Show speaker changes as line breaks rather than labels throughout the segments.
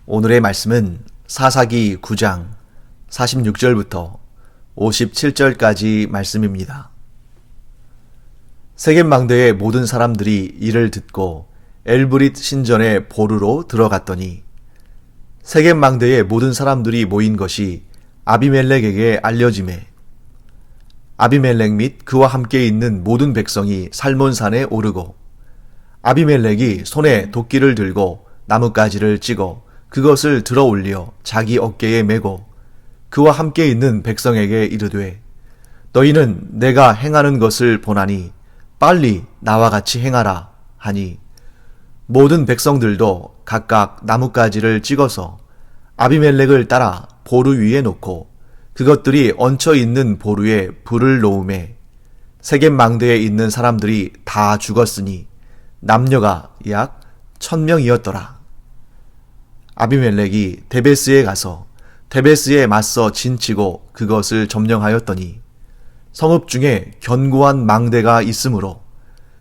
오늘의 말씀은 사사기 9장 46절부터 57절까지 말씀입니다. 세겜 망대의 모든 사람들이 이를 듣고 엘브릿 신전의 보루로 들어갔더니 세겜 망대의 모든 사람들이 모인 것이 아비멜렉에게 알려지매 아비멜렉 및 그와 함께 있는 모든 백성이 살몬산에 오르고 아비멜렉이 손에 도끼를 들고 나뭇가지를 찍어 그것을 들어 올려 자기 어깨에 메고 그와 함께 있는 백성에게 이르되 너희는 내가 행하는 것을 보나니 빨리 나와 같이 행하라 하니 모든 백성들도 각각 나뭇가지를 찍어서 아비멜렉을 따라 보루 위에 놓고 그것들이 얹혀 있는 보루에 불을 놓음에 세겜 망대에 있는 사람들이 다 죽었으니 남녀가 약 1000명이었더라. 아비멜렉이 데베스에 가서 데베스에 맞서 진치고 그것을 점령하였더니 성읍 중에 견고한 망대가 있으므로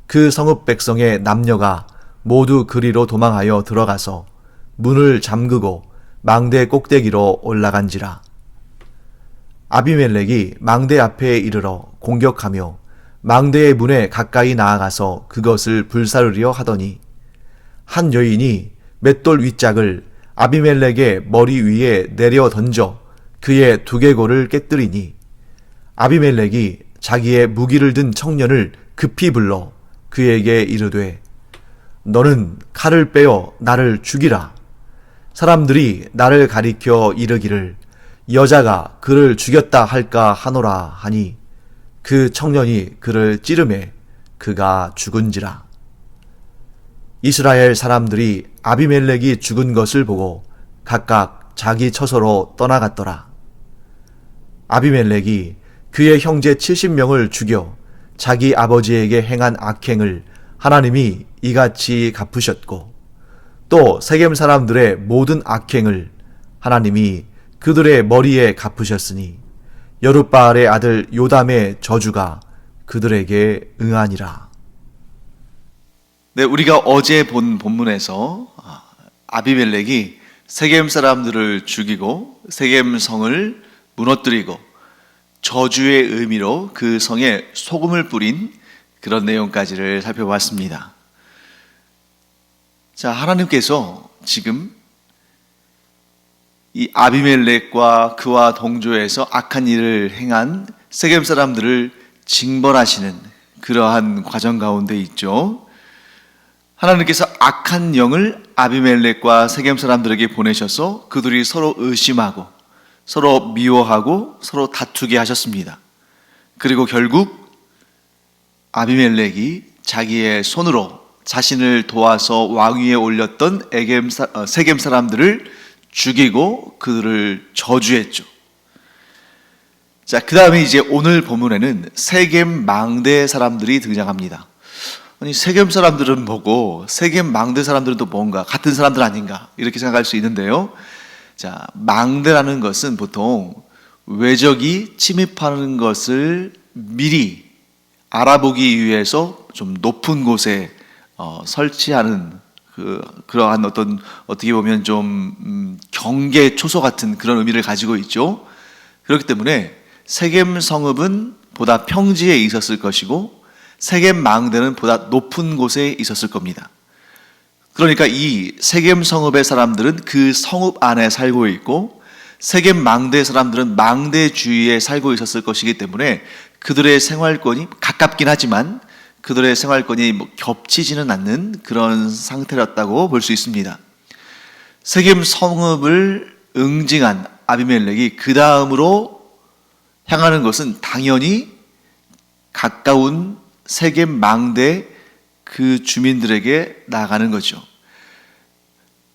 그 성읍 백성의 남녀가 모두 그리로 도망하여 들어가서 문을 잠그고 망대 꼭대기로 올라간지라. 아비멜렉이 망대 앞에 이르러 공격하며 망대의 문에 가까이 나아가서 그것을 불사르려 하더니 한 여인이 맷돌 윗짝을 아비멜렉의 머리 위에 내려 던져 그의 두개골을 깨뜨리니 아비멜렉이 자기의 무기를 든 청년을 급히 불러 그에게 이르되 너는 칼을 빼어 나를 죽이라. 사람들이 나를 가리켜 이르기를 여자가 그를 죽였다 할까 하노라 하니 그 청년이 그를 찌르매 그가 죽은지라. 이스라엘 사람들이 아비멜렉이 죽은 것을 보고 각각 자기 처소로 떠나갔더라. 아비멜렉이 그의 형제 70명을 죽여 자기 아버지에게 행한 악행을 하나님이 이같이 갚으셨고 또 세겜 사람들의 모든 악행을 하나님이 그들의 머리에 갚으셨으니 여룻바알의 아들 요담의 저주가 그들에게 응하니라.
네, 우리가 어제 본 본문에서 아비멜렉이 세겜 사람들을 죽이고 세겜 성을 무너뜨리고 저주의 의미로 그 성에 소금을 뿌린 그런 내용까지를 살펴봤습니다. 자, 하나님께서 지금 이 아비멜렉과 그와 동조해서 악한 일을 행한 세겜 사람들을 징벌하시는 그러한 과정 가운데 있죠. 하나님께서 악한 영을 아비멜렉과 세겜 사람들에게 보내셔서 그들이 서로 의심하고 서로 미워하고 서로 다투게 하셨습니다. 그리고 결국 아비멜렉이 자기의 손으로 자신을 도와서 왕위에 올렸던 세겜 사람들을 죽이고 그들을 저주했죠. 자, 그 다음에 이제 오늘 본문에는 세겜 망대 사람들이 등장합니다. 아니, 세겜 사람들은 뭐고 세겜 망대 사람들은 또 뭔가 같은 사람들 아닌가 이렇게 생각할 수 있는데요. 자, 망대라는 것은 보통 외적이 침입하는 것을 미리 알아보기 위해서 좀 높은 곳에 설치하는 그러한 어떻게 보면 좀 경계 초소 같은 그런 의미를 가지고 있죠. 그렇기 때문에 세겜 성읍은 보다 평지에 있었을 것이고 세겜 망대는 보다 높은 곳에 있었을 겁니다. 그러니까 이 세겜 성읍의 사람들은 그 성읍 안에 살고 있고 세겜 망대 사람들은 망대 주위에 살고 있었을 것이기 때문에 그들의 생활권이 가깝긴 하지만 그들의 생활권이 겹치지는 않는 그런 상태였다고 볼 수 있습니다. 세겜 성읍을 응징한 아비멜렉이 그 다음으로 향하는 것은 당연히 가까운 세겜 망대 그 주민들에게 나아가는 거죠.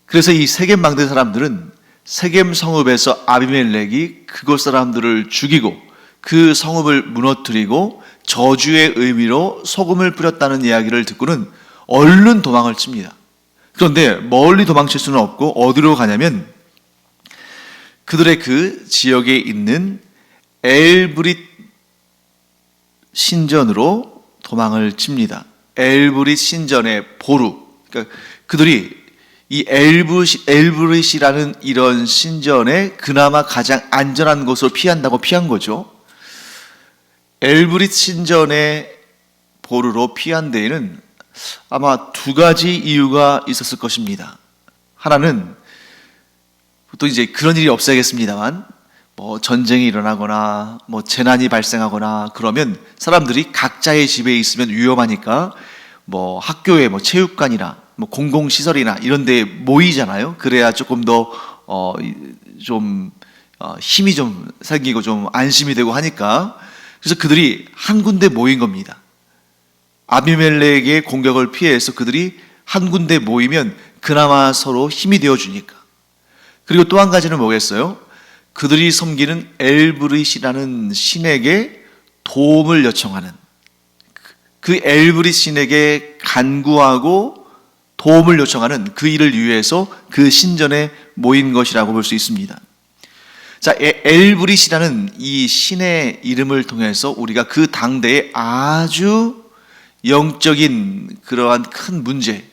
그래서 이 세겜 망대 사람들은 세겜 성읍에서 아비멜렉이 그곳 사람들을 죽이고 그 성읍을 무너뜨리고 저주의 의미로 소금을 뿌렸다는 이야기를 듣고는 얼른 도망을 칩니다. 그런데 멀리 도망칠 수는 없고 어디로 가냐면 그들의 그 지역에 있는 엘브릿 신전으로 도망을 칩니다. 엘브릿 신전의 보루. 그러니까 그들이 이 엘브릿이라는 이런 신전에 그나마 가장 안전한 곳으로 피한다고 피한 거죠. 엘브릿 신전의 보루로 피한 데에는 아마 두 가지 이유가 있었을 것입니다. 하나는 보통 이제 그런 일이 없어야겠습니다만 뭐 전쟁이 일어나거나 뭐 재난이 발생하거나 그러면 사람들이 각자의 집에 있으면 위험하니까 뭐 학교에 뭐 체육관이나 뭐 공공시설이나 이런 데에 모이잖아요. 그래야 조금 더 힘이 좀 생기고 좀 안심이 되고 하니까. 그래서 그들이 한 군데 모인 겁니다. 아비멜렉의 공격을 피해서 그들이 한 군데 모이면 그나마 서로 힘이 되어주니까. 그리고 또 한 가지는 뭐겠어요? 그들이 섬기는 엘브릿이라는 신에게 도움을 요청하는, 그 엘브릿 신에게 간구하고 도움을 요청하는 그 일을 위해서 그 신전에 모인 것이라고 볼 수 있습니다. 자, 엘브릿이라는 이 신의 이름을 통해서 우리가 그 당대에 아주 영적인 그러한 큰 문제,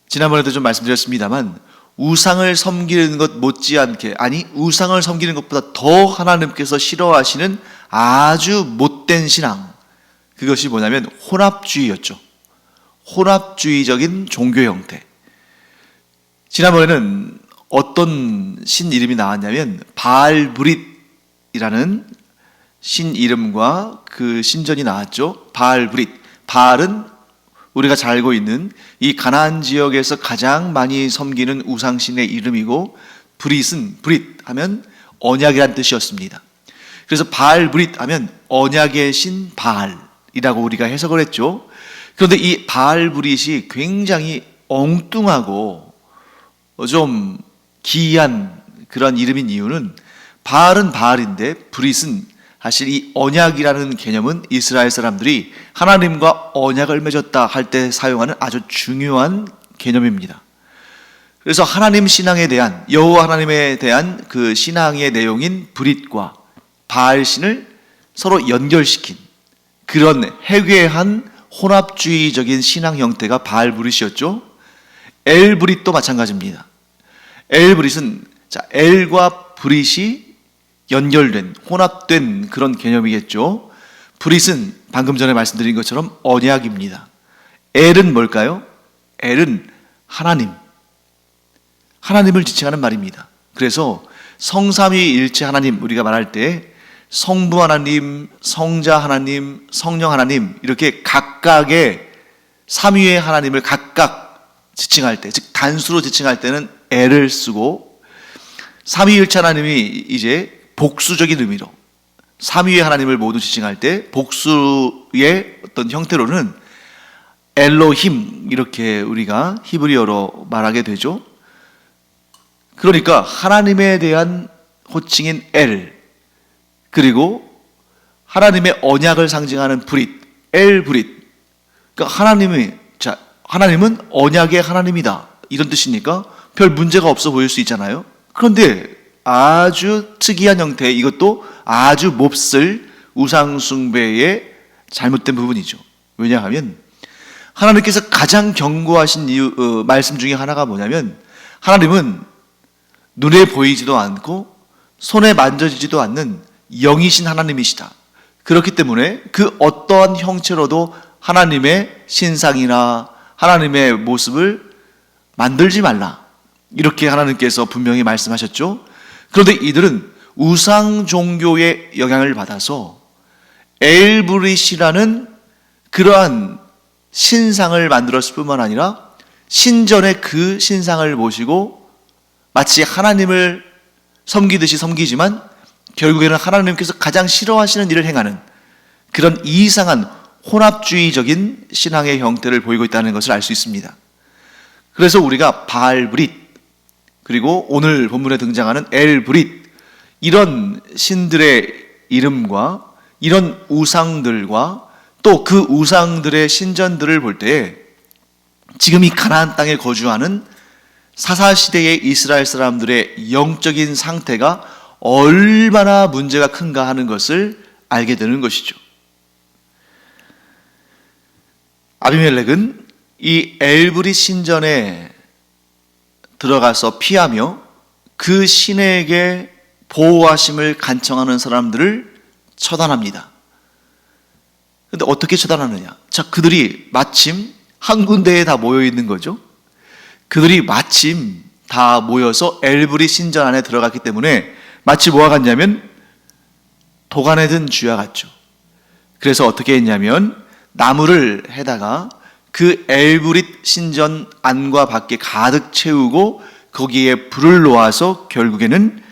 지난번에도 좀 말씀드렸습니다만 우상을 섬기는 것 못지않게, 아니 우상을 섬기는 것보다 더 하나님께서 싫어하시는 아주 못된 신앙, 그것이 뭐냐면 혼합주의였죠. 혼합주의적인 종교 형태. 지난번에는 어떤 신 이름이 나왔냐면 바알브릿이라는 신 이름과 그 신전이 나왔죠. 바알브릿. 바알은 우리가 잘 알고 있는 이 가나안 지역에서 가장 많이 섬기는 우상신의 이름이고, 브릿은 브릿 하면 언약이란 뜻이었습니다. 그래서 바알브릿 하면 언약의 신 바알이라고 우리가 해석을 했죠. 그런데 이 바알브릿이 굉장히 엉뚱하고 좀 기이한 그런 이름인 이유는, 바알은 바알인데 브릿은 사실 이 언약이라는 개념은 이스라엘 사람들이 하나님과 언약을 맺었다 할 때 사용하는 아주 중요한 개념입니다. 그래서 하나님 신앙에 대한, 여호와 하나님에 대한 그 신앙의 내용인 브릿과 바알신을 서로 연결시킨 그런 해괴한 혼합주의적인 신앙 형태가 바알브릿이었죠. 엘브릿도 마찬가지입니다. 엘브릿은 엘과 브릿이 연결된, 혼합된 그런 개념이겠죠. 브릿은 방금 전에 말씀드린 것처럼 언약입니다. 엘은 뭘까요? 엘은 하나님, 하나님을 지칭하는 말입니다. 그래서 성삼위일체 하나님, 우리가 말할 때 성부 하나님, 성자 하나님, 성령 하나님, 이렇게 각각의 삼위의 하나님을 각각 지칭할 때, 즉 단수로 지칭할 때는 엘을 쓰고, 삼위일체 하나님이 이제 복수적인 의미로 삼위의 하나님을 모두 지칭할 때 복수의 어떤 형태로는 엘로힘, 이렇게 우리가 히브리어로 말하게 되죠. 그러니까 하나님에 대한 호칭인 엘, 그리고 하나님의 언약을 상징하는 브릿, 엘브릿. 그러니까 하나님은 언약의 하나님이다, 이런 뜻이니까 별 문제가 없어 보일 수 있잖아요. 그런데 아주 특이한 형태, 이것도 아주 몹쓸 우상숭배의 잘못된 부분이죠. 왜냐하면 하나님께서 가장 경고하신 말씀 중에 하나가 뭐냐면, 하나님은 눈에 보이지도 않고 손에 만져지지도 않는 영이신 하나님이시다. 그렇기 때문에 그 어떠한 형체로도 하나님의 신상이나 하나님의 모습을 만들지 말라, 이렇게 하나님께서 분명히 말씀하셨죠. 그런데 이들은 우상 종교의 영향을 받아서 엘브릿이라는 그러한 신상을 만들었을 뿐만 아니라 신전에 그 신상을 모시고 마치 하나님을 섬기듯이 섬기지만 결국에는 하나님께서 가장 싫어하시는 일을 행하는 그런 이상한 혼합주의적인 신앙의 형태를 보이고 있다는 것을 알 수 있습니다. 그래서 우리가 바알브릿, 그리고 오늘 본문에 등장하는 엘브릿, 이런 신들의 이름과 이런 우상들과 또 그 우상들의 신전들을 볼 때 지금 이 가나안 땅에 거주하는 사사시대의 이스라엘 사람들의 영적인 상태가 얼마나 문제가 큰가 하는 것을 알게 되는 것이죠. 아비멜렉은 이 엘브릿 신전에 들어가서 피하며 그 신에게 보호하심을 간청하는 사람들을 처단합니다. 근데 어떻게 처단하느냐? 자, 그들이 마침 한 군데에 다 모여 있는 거죠. 그들이 마침 다 모여서 엘브릿 신전 안에 들어갔기 때문에 마치 뭐와 같냐면 도간에 든 쥐와 같죠. 그래서 어떻게 했냐면 나무를 해다가 그 엘브릿 신전 안과 밖에 가득 채우고 거기에 불을 놓아서 결국에는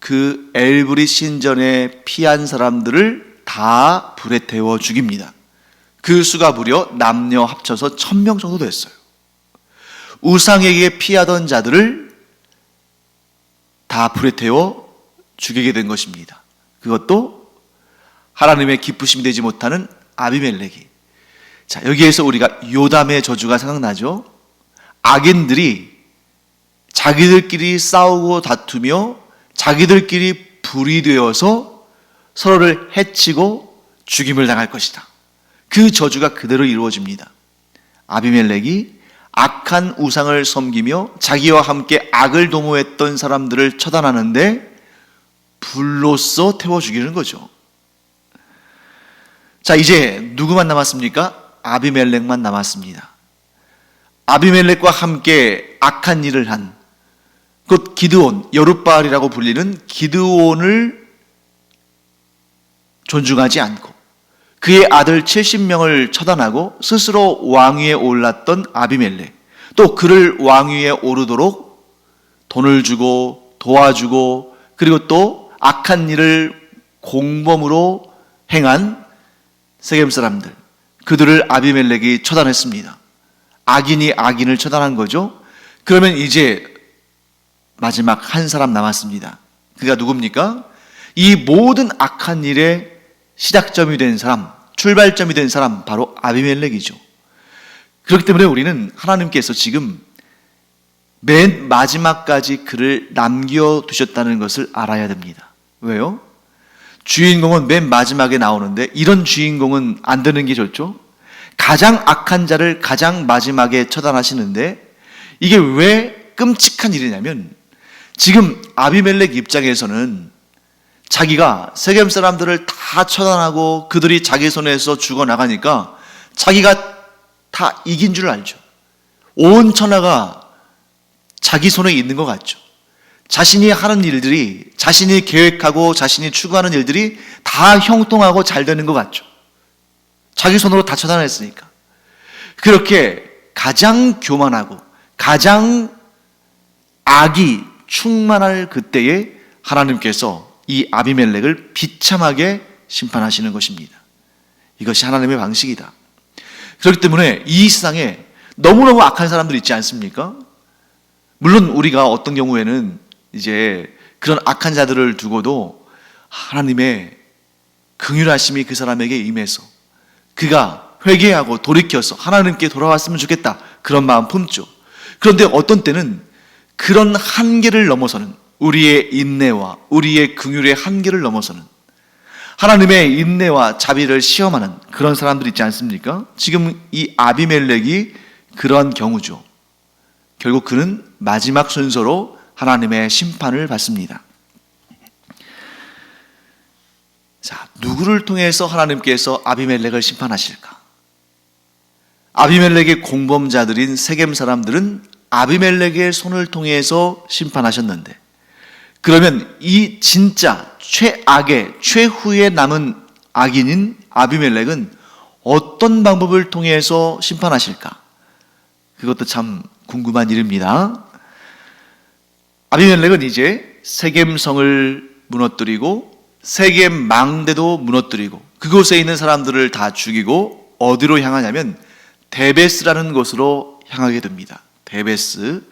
그 엘브릿 신전에 피한 사람들을 다 불에 태워 죽입니다. 그 수가 무려 남녀 합쳐서 1000명 정도 됐어요. 우상에게 피하던 자들을 다 불에 태워 죽이게 된 것입니다. 그것도 하나님의 기쁘심이 되지 못하는 아비멜렉이. 자, 여기에서 우리가 요담의 저주가 생각나죠? 악인들이 자기들끼리 싸우고 다투며 자기들끼리 불이 되어서 서로를 해치고 죽임을 당할 것이다. 그 저주가 그대로 이루어집니다. 아비멜렉이 악한 우상을 섬기며 자기와 함께 악을 도모했던 사람들을 처단하는데 불로써 태워 죽이는 거죠. 자, 이제 누구만 남았습니까? 아비멜렉만 남았습니다. 아비멜렉과 함께 악한 일을 한 곧 기드온, 여룻바알이라고 불리는 기드온을 존중하지 않고 그의 아들 70명을 처단하고 스스로 왕위에 올랐던 아비멜렉, 또 그를 왕위에 오르도록 돈을 주고 도와주고 그리고 또 악한 일을 공범으로 행한 세겜 사람들, 그들을 아비멜렉이 처단했습니다. 악인이 악인을 처단한 거죠. 그러면 이제 마지막 한 사람 남았습니다. 그가 누굽니까? 이 모든 악한 일의 시작점이 된 사람, 출발점이 된 사람, 바로 아비멜렉이죠. 그렇기 때문에 우리는 하나님께서 지금 맨 마지막까지 그를 남겨두셨다는 것을 알아야 됩니다. 왜요? 주인공은 맨 마지막에 나오는데 이런 주인공은 안 되는 게 좋죠? 가장 악한 자를 가장 마지막에 처단하시는데 이게 왜 끔찍한 일이냐면 지금 아비멜렉 입장에서는 자기가 세겜 사람들을 다 처단하고 그들이 자기 손에서 죽어나가니까 자기가 다 이긴 줄 알죠. 온 천하가 자기 손에 있는 것 같죠. 자신이 하는 일들이, 자신이 계획하고 자신이 추구하는 일들이 다 형통하고 잘 되는 것 같죠. 자기 손으로 다 처단했으니까. 그렇게 가장 교만하고 가장 악이 충만할 그때에 하나님께서 이 아비멜렉을 비참하게 심판하시는 것입니다. 이것이 하나님의 방식이다. 그렇기 때문에 이 세상에 너무너무 악한 사람들 있지 않습니까? 물론 우리가 어떤 경우에는 이제 그런 악한 자들을 두고도 하나님의 긍휼하심이 그 사람에게 임해서 그가 회개하고 돌이켜서 하나님께 돌아왔으면 좋겠다, 그런 마음 품죠. 그런데 어떤 때는 그런 한계를 넘어서는, 우리의 인내와 우리의 긍휼의 한계를 넘어서는 하나님의 인내와 자비를 시험하는 그런 사람들 있지 않습니까? 지금 이 아비멜렉이 그러한 경우죠. 결국 그는 마지막 순서로 하나님의 심판을 받습니다. 자, 누구를 통해서 하나님께서 아비멜렉을 심판하실까? 아비멜렉의 공범자들인 세겜 사람들은 아비멜렉의 손을 통해서 심판하셨는데, 그러면 이 진짜 최악의 최후에 남은 악인인 아비멜렉은 어떤 방법을 통해서 심판하실까? 그것도 참 궁금한 일입니다. 아비멜렉은 이제 세겜성을 무너뜨리고 세겜 망대도 무너뜨리고 그곳에 있는 사람들을 다 죽이고 어디로 향하냐면 데베스라는 곳으로 향하게 됩니다. 데베스.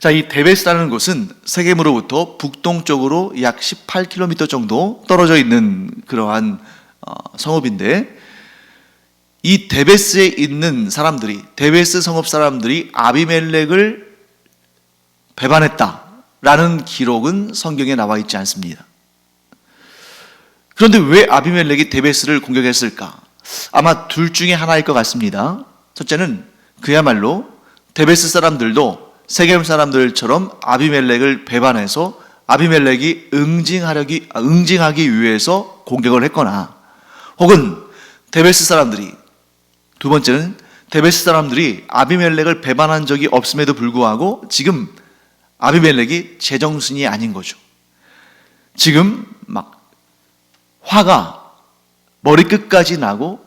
자, 이 데베스라는 곳은 세겜으로부터 북동쪽으로 약 18km 정도 떨어져 있는 그러한 성읍인데, 이 데베스에 있는 사람들이, 데베스 성읍 사람들이 아비멜렉을 배반했다라는 기록은 성경에 나와 있지 않습니다. 그런데 왜 아비멜렉이 데베스를 공격했을까? 아마 둘 중에 하나일 것 같습니다. 첫째는 그야말로 데베스 사람들도 세겜 사람들처럼 아비멜렉을 배반해서 아비멜렉이 응징하기 위해서 공격을 했거나, 혹은 데베스 사람들이, 두 번째는 데베스 사람들이 아비멜렉을 배반한 적이 없음에도 불구하고 지금 아비멜렉이 제정신이 아닌 거죠. 지금 막 화가 머리끝까지 나고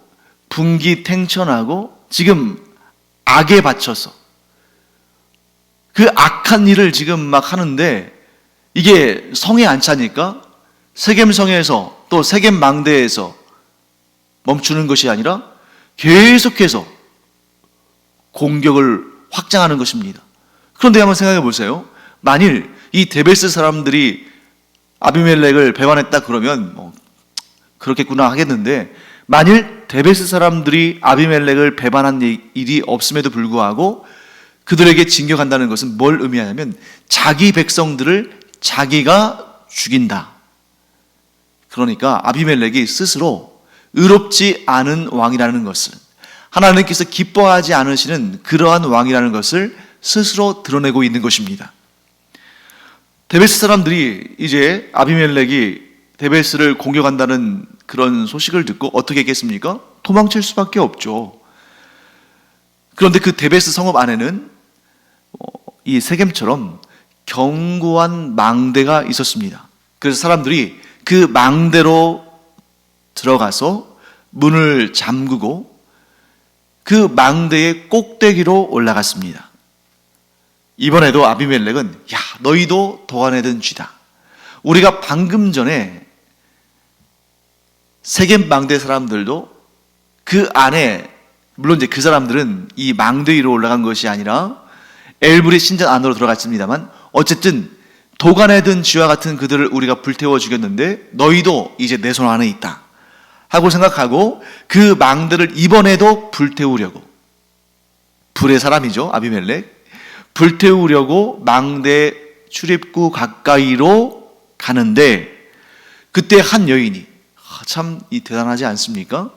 분기탱천하고 지금 악에 받쳐서 그 악한 일을 지금 막 하는데, 이게 성에 안 차니까 세겜 성에서 또 세겜 망대에서 멈추는 것이 아니라 계속해서 공격을 확장하는 것입니다. 그런데 한번 생각해 보세요. 만일 이 데베스 사람들이 아비멜렉을 배반했다 그러면 그렇겠구나 하겠는데, 만일 데베스 사람들이 아비멜렉을 배반한 일이 없음에도 불구하고 그들에게 진격한다는 것은 뭘 의미하냐면 자기 백성들을 자기가 죽인다. 그러니까 아비멜렉이 스스로 의롭지 않은 왕이라는 것을, 하나님께서 기뻐하지 않으시는 그러한 왕이라는 것을 스스로 드러내고 있는 것입니다. 데베스 사람들이 이제 아비멜렉이 데베스를 공격한다는 그런 소식을 듣고 어떻게 했겠습니까? 도망칠 수밖에 없죠. 그런데 그 데베스 성읍 안에는 이 세겜처럼 견고한 망대가 있었습니다. 그래서 사람들이 그 망대로 들어가서 문을 잠그고 그 망대의 꼭대기로 올라갔습니다. 이번에도 아비멜렉은 야, 너희도 도가내든 쥐다. 우리가 방금 전에 세겜 망대 사람들도 그 안에, 물론 이제 그 사람들은 이 망대 위로 올라간 것이 아니라 엘브릿 신전 안으로 들어갔습니다만, 어쨌든 도가내든 쥐와 같은 그들을 우리가 불태워 죽였는데 너희도 이제 내 손 안에 있다 하고 생각하고 그 망대를 이번에도 불태우려고, 불의 사람이죠 아비멜렉, 불태우려고 망대 출입구 가까이로 가는데, 그때 한 여인이, 참 대단하지 않습니까?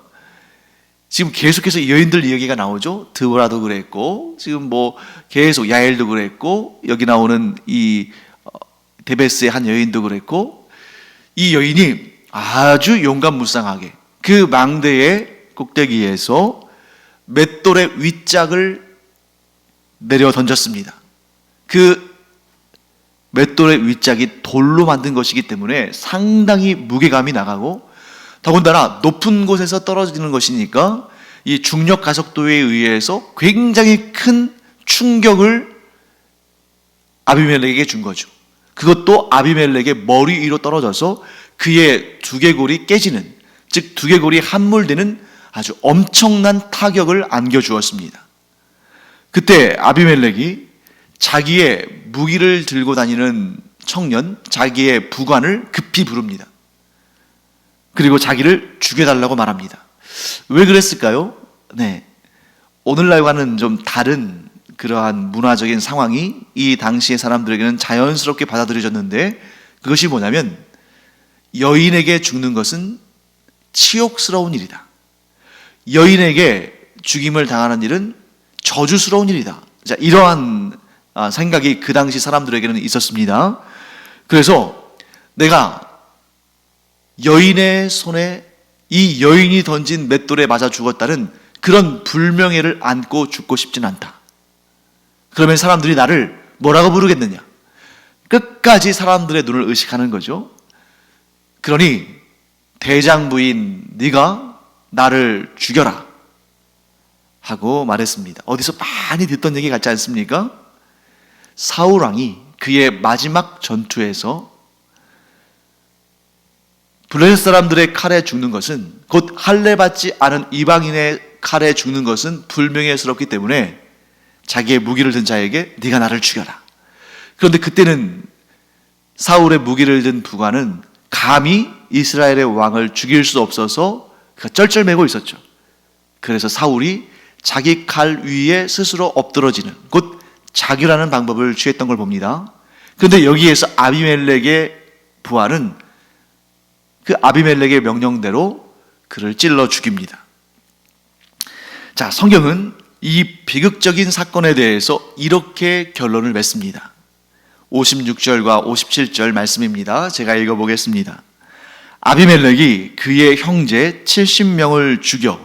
지금 계속해서 여인들 이야기가 나오죠. 드보라도 그랬고, 지금 뭐 계속 야엘도 그랬고, 여기 나오는 이 데베스의 한 여인도 그랬고, 이 여인이 아주 용감무쌍하게 그 망대의 꼭대기에서 맷돌의 윗짝을 내려 던졌습니다. 그 맷돌의 윗짝이 돌로 만든 것이기 때문에 상당히 무게감이 나가고, 더군다나 높은 곳에서 떨어지는 것이니까 이 중력 가속도에 의해서 굉장히 큰 충격을 아비멜렉에게 준 거죠. 그것도 아비멜렉의 머리 위로 떨어져서 그의 두개골이 깨지는, 즉 두개골이 함몰되는 아주 엄청난 타격을 안겨주었습니다. 그때 아비멜렉이 자기의 무기를 들고 다니는 청년, 자기의 부관을 급히 부릅니다. 그리고 자기를 죽여달라고 말합니다. 왜 그랬을까요? 네, 오늘날과는 좀 다른 그러한 문화적인 상황이 이 당시의 사람들에게는 자연스럽게 받아들여졌는데, 그것이 뭐냐면 여인에게 죽는 것은 치욕스러운 일이다. 여인에게 죽임을 당하는 일은 저주스러운 일이다. 자, 이러한 생각이 그 당시 사람들에게는 있었습니다. 그래서 내가 여인의 손에 이 여인이 던진 맷돌에 맞아 죽었다는 그런 불명예를 안고 죽고 싶진 않다. 그러면 사람들이 나를 뭐라고 부르겠느냐? 끝까지 사람들의 눈을 의식하는 거죠. 그러니 대장부인 네가 나를 죽여라 하고 말했습니다. 어디서 많이 듣던 얘기 같지 않습니까? 사울 왕이 그의 마지막 전투에서 블레셋 사람들의 칼에 죽는 것은, 곧 할례받지 않은 이방인의 칼에 죽는 것은 불명예스럽기 때문에 자기의 무기를 든 자에게 네가 나를 죽여라. 그런데 그때는 사울의 무기를 든 부관은 감히 이스라엘의 왕을 죽일 수 없어서 그가 쩔쩔매고 있었죠. 그래서 사울이 자기 칼 위에 스스로 엎드러지는, 곧 자규라는 방법을 취했던 걸 봅니다. 그런데 여기에서 아비멜렉의 부하는 그 아비멜렉의 명령대로 그를 찔러 죽입니다. 자, 성경은 이 비극적인 사건에 대해서 이렇게 결론을 맺습니다. 56절과 57절 말씀입니다. 제가 읽어보겠습니다. 아비멜렉이 그의 형제 70명을 죽여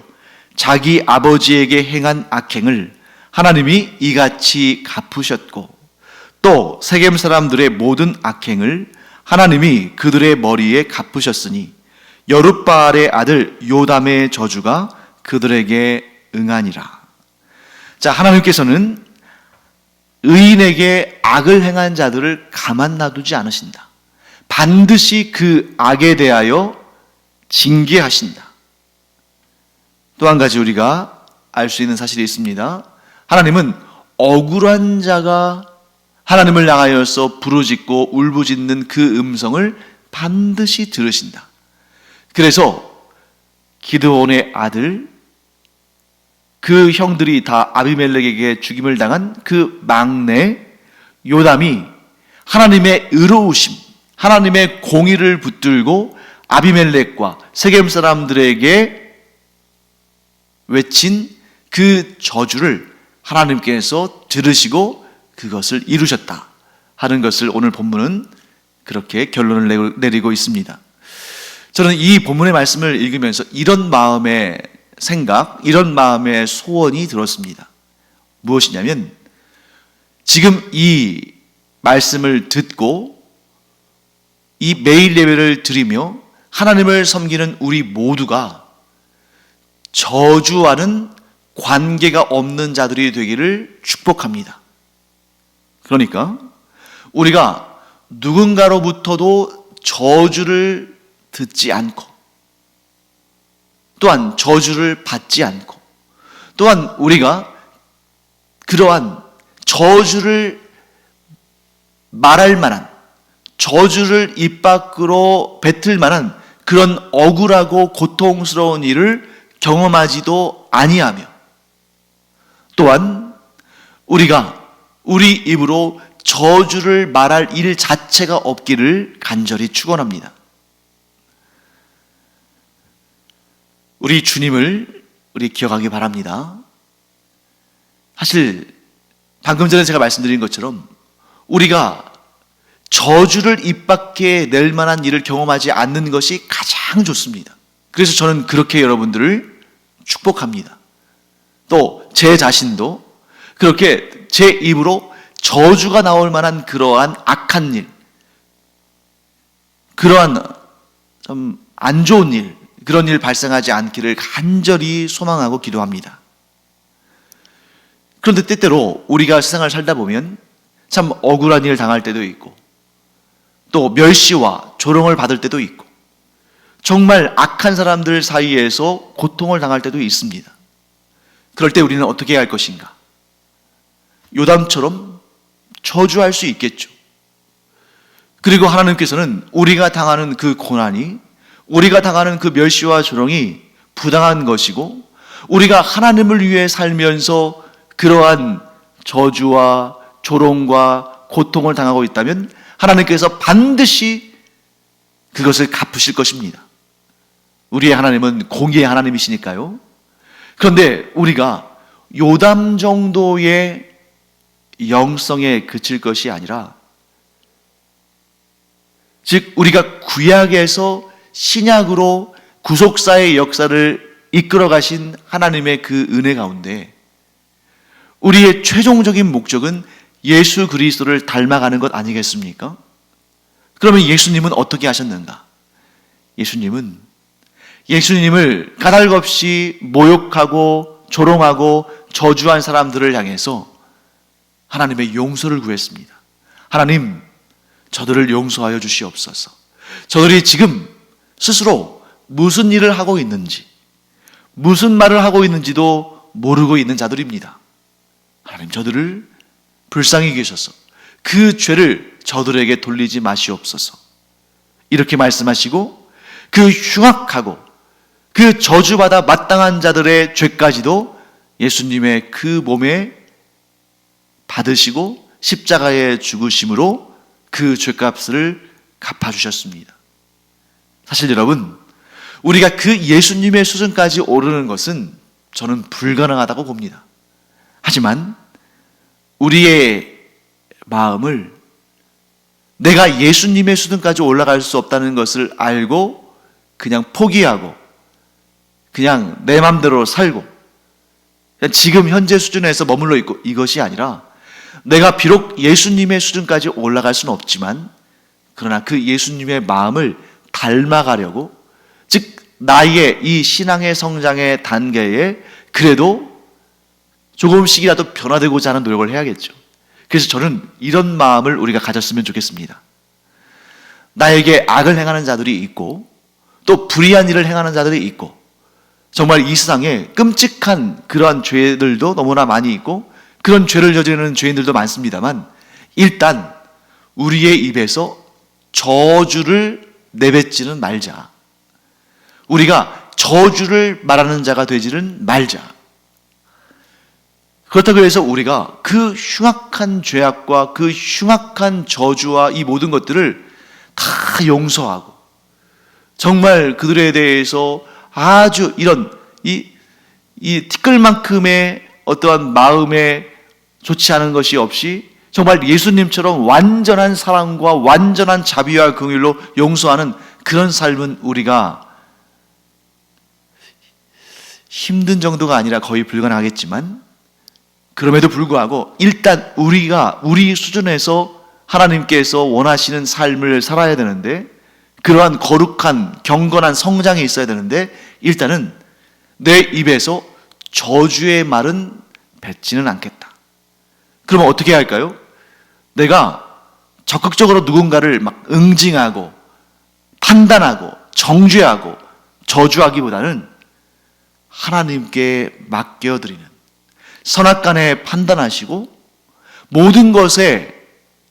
자기 아버지에게 행한 악행을 하나님이 이같이 갚으셨고, 또 세겜 사람들의 모든 악행을 하나님이 그들의 머리에 갚으셨으니 여룻바알의 아들 요담의 저주가 그들에게 응하니라. 자, 하나님께서는 의인에게 악을 행한 자들을 가만 놔두지 않으신다. 반드시 그 악에 대하여 징계하신다. 또 한 가지 우리가 알 수 있는 사실이 있습니다. 하나님은 억울한 자가 하나님을 향하여서 부르짖고 울부짖는 그 음성을 반드시 들으신다. 그래서 기드온의 아들, 그 형들이 다 아비멜렉에게 죽임을 당한 그 막내 요담이 하나님의 의로우심, 하나님의 공의를 붙들고 아비멜렉과 세겜 사람들에게 외친 그 저주를 하나님께서 들으시고 그것을 이루셨다 하는 것을 오늘 본문은 그렇게 결론을 내리고 있습니다. 저는 이 본문의 말씀을 읽으면서 이런 마음의 생각, 이런 마음의 소원이 들었습니다. 무엇이냐면, 지금 이 말씀을 듣고 이 매일 예배를 드리며 하나님을 섬기는 우리 모두가 저주와는 관계가 없는 자들이 되기를 축복합니다. 그러니까 우리가 누군가로부터도 저주를 듣지 않고, 또한 저주를 받지 않고, 또한 우리가 그러한 저주를 말할 만한, 저주를 입 밖으로 뱉을 만한 그런 억울하고 고통스러운 일을 경험하지도 아니하며, 또한 우리가 우리 입으로 저주를 말할 일 자체가 없기를 간절히 축원합니다. 우리 주님을 우리 기억하기 바랍니다. 사실 방금 전에 제가 말씀드린 것처럼 우리가 저주를 입 밖에 낼 만한 일을 경험하지 않는 것이 가장 좋습니다. 그래서 저는 그렇게 여러분들을 축복합니다. 또 제 자신도 그렇게 제 입으로 저주가 나올 만한 그러한 악한 일, 그러한 좀 안 좋은 일, 그런 일 발생하지 않기를 간절히 소망하고 기도합니다. 그런데 때때로 우리가 세상을 살다 보면 참 억울한 일 당할 때도 있고, 또 멸시와 조롱을 받을 때도 있고, 정말 악한 사람들 사이에서 고통을 당할 때도 있습니다. 그럴 때 우리는 어떻게 해야 할 것인가? 요담처럼 저주할 수 있겠죠. 그리고 하나님께서는 우리가 당하는 그 고난이, 우리가 당하는 그 멸시와 조롱이 부당한 것이고, 우리가 하나님을 위해 살면서 그러한 저주와 조롱과 고통을 당하고 있다면 하나님께서 반드시 그것을 갚으실 것입니다. 우리의 하나님은 공의의 하나님이시니까요. 그런데 우리가 요담 정도의 영성에 그칠 것이 아니라, 즉 우리가 구약에서 신약으로 구속사의 역사를 이끌어 가신 하나님의 그 은혜 가운데 우리의 최종적인 목적은 예수 그리스도를 닮아가는 것 아니겠습니까? 그러면 예수님은 어떻게 하셨는가? 예수님을 까닭없이 모욕하고 조롱하고 저주한 사람들을 향해서 하나님의 용서를 구했습니다. 하나님, 저들을 용서하여 주시옵소서. 저들이 지금 스스로 무슨 일을 하고 있는지, 무슨 말을 하고 있는지도 모르고 있는 자들입니다. 하나님, 저들을 불쌍히 여기셔서 그 죄를 저들에게 돌리지 마시옵소서. 이렇게 말씀하시고 그 흉악하고 그 저주받아 마땅한 자들의 죄까지도 예수님의 그 몸에 받으시고 십자가에 죽으심으로 그 죄값을 갚아주셨습니다. 사실 여러분, 우리가 그 예수님의 수준까지 오르는 것은 저는 불가능하다고 봅니다. 하지만 우리의 마음을 내가 예수님의 수준까지 올라갈 수 없다는 것을 알고 그냥 포기하고 그냥 내 맘대로 살고 그냥 지금 현재 수준에서 머물러 있고, 이것이 아니라 내가 비록 예수님의 수준까지 올라갈 수는 없지만 그러나 그 예수님의 마음을 닮아가려고, 즉 나의 이 신앙의 성장의 단계에 그래도 조금씩이라도 변화되고자 하는 노력을 해야겠죠. 그래서 저는 이런 마음을 우리가 가졌으면 좋겠습니다. 나에게 악을 행하는 자들이 있고 또 불의한 일을 행하는 자들이 있고 정말 이 세상에 끔찍한 그러한 죄들도 너무나 많이 있고 그런 죄를 저지르는 죄인들도 많습니다만, 일단 우리의 입에서 저주를 내뱉지는 말자. 우리가 저주를 말하는 자가 되지는 말자. 그렇다고 해서 우리가 그 흉악한 죄악과 그 흉악한 저주와 이 모든 것들을 다 용서하고 정말 그들에 대해서 아주 이런 이 티끌만큼의 어떠한 마음에 좋지 않은 것이 없이 정말 예수님처럼 완전한 사랑과 완전한 자비와 긍휼로 용서하는 그런 삶은 우리가 힘든 정도가 아니라 거의 불가능하겠지만, 그럼에도 불구하고 일단 우리가 우리 수준에서 하나님께서 원하시는 삶을 살아야 되는데, 그러한 거룩한 경건한 성장이 있어야 되는데, 일단은 내 입에서 저주의 말은 뱉지는 않겠다. 그러면 어떻게 해야 할까요? 내가 적극적으로 누군가를 막 응징하고 판단하고 정죄하고 저주하기보다는 하나님께 맡겨드리는, 선악간에 판단하시고 모든 것에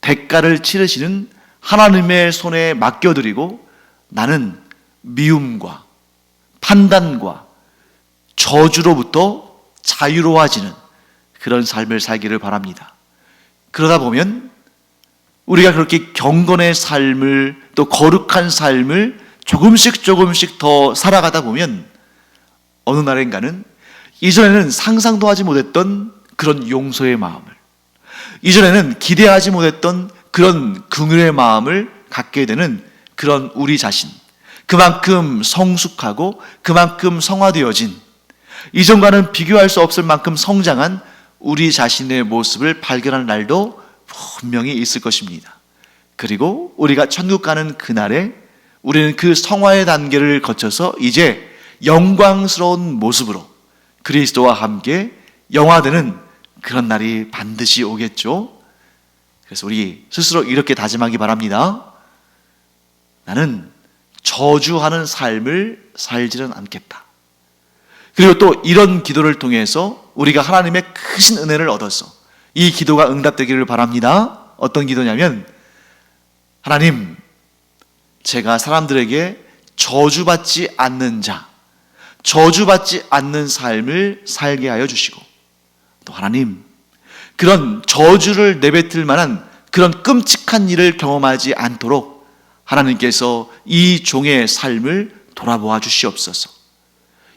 대가를 치르시는 하나님의 손에 맡겨드리고 나는 미움과 판단과 저주로부터 자유로워지는 그런 삶을 살기를 바랍니다. 그러다 보면 우리가 그렇게 경건의 삶을, 또 거룩한 삶을 조금씩 더 살아가다 보면 어느 날인가는 이전에는 상상도 하지 못했던 그런 용서의 마음을, 이전에는 기대하지 못했던 그런 긍휼의 마음을 갖게 되는 그런 우리 자신, 그만큼 성숙하고 그만큼 성화되어진, 이전과는 비교할 수 없을 만큼 성장한 우리 자신의 모습을 발견하는 날도 분명히 있을 것입니다. 그리고 우리가 천국 가는 그날에 우리는 그 성화의 단계를 거쳐서 이제 영광스러운 모습으로 그리스도와 함께 영화되는 그런 날이 반드시 오겠죠. 그래서 우리 스스로 이렇게 다짐하기 바랍니다. 나는 저주하는 삶을 살지는 않겠다. 그리고 또 이런 기도를 통해서 우리가 하나님의 크신 은혜를 얻어서 이 기도가 응답되기를 바랍니다. 어떤 기도냐면, 하나님, 제가 사람들에게 저주받지 않는 자, 저주받지 않는 삶을 살게 하여 주시고, 또 하나님, 그런 저주를 내뱉을 만한 그런 끔찍한 일을 경험하지 않도록 하나님께서 이 종의 삶을 돌아보아 주시옵소서.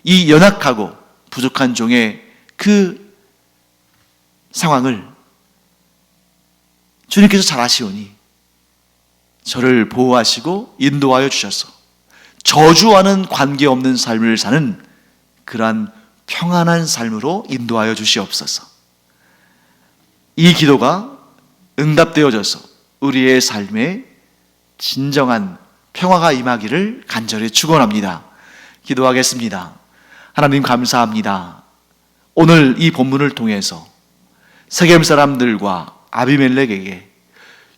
이 연약하고 부족한 종의 그 상황을 주님께서 잘 아시오니 저를 보호하시고 인도하여 주셔서 저주와는 관계없는 삶을 사는 그러한 평안한 삶으로 인도하여 주시옵소서. 이 기도가 응답되어져서 우리의 삶에 진정한 평화가 임하기를 간절히 축원합니다. 기도하겠습니다. 하나님 감사합니다. 오늘 이 본문을 통해서 세겜 사람들과 아비멜렉에게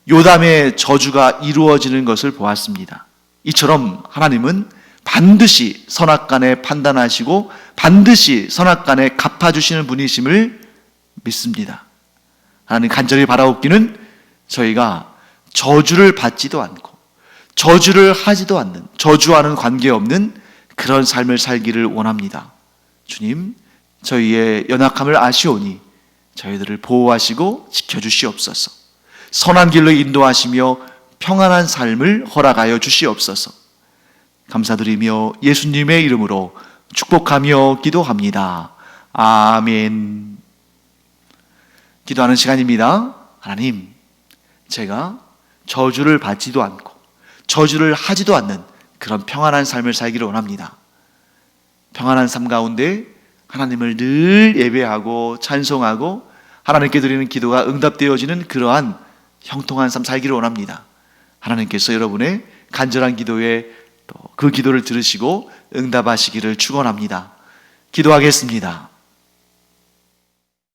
요담의 저주가 이루어지는 것을 보았습니다. 이처럼 하나님은 반드시 선악간에 판단하시고 반드시 선악간에 갚아주시는 분이심을 믿습니다. 하나님 간절히 바라옵기는 저희가 저주를 받지도 않고 저주를 하지도 않는, 저주와는 관계없는 그런 삶을 살기를 원합니다. 주님, 저희의 연약함을 아시오니 저희들을 보호하시고 지켜주시옵소서. 선한 길로 인도하시며 평안한 삶을 허락하여 주시옵소서. 감사드리며 예수님의 이름으로 축복하며 기도합니다. 아멘. 기도하는 시간입니다. 하나님, 제가 저주를 받지도 않고 저주를 하지도 않는 그런 평안한 삶을 살기를 원합니다. 평안한 삶 가운데 하나님을 늘 예배하고 찬송하고 하나님께 드리는 기도가 응답되어지는 그러한 형통한 삶 살기를 원합니다. 하나님께서 여러분의 간절한 기도에 또 그 기도를 들으시고 응답하시기를 축원합니다. 기도하겠습니다.